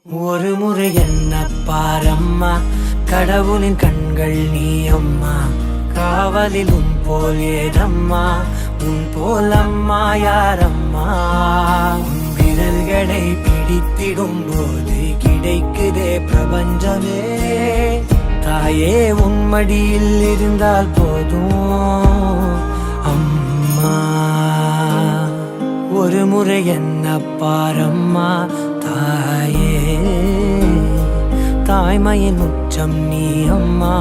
ஒரு முறை என்ன பாரம்மா, கடவுளின் கண்கள் நீ அம்மா. காவலில் உன் போல் ஏதம்மா, உன் போல் அம்மா யாரம்மா. உன் விரல்களை பிடித்திடும் போது கிடைக்குதே பிரபஞ்சமே. தாயே உன் மடியில் இருந்தால் போதும் அம்மா. ஒரு முறை என்ன பாரம்மா தாயே, தாய்மையின் உச்சம் நீ அம்மா.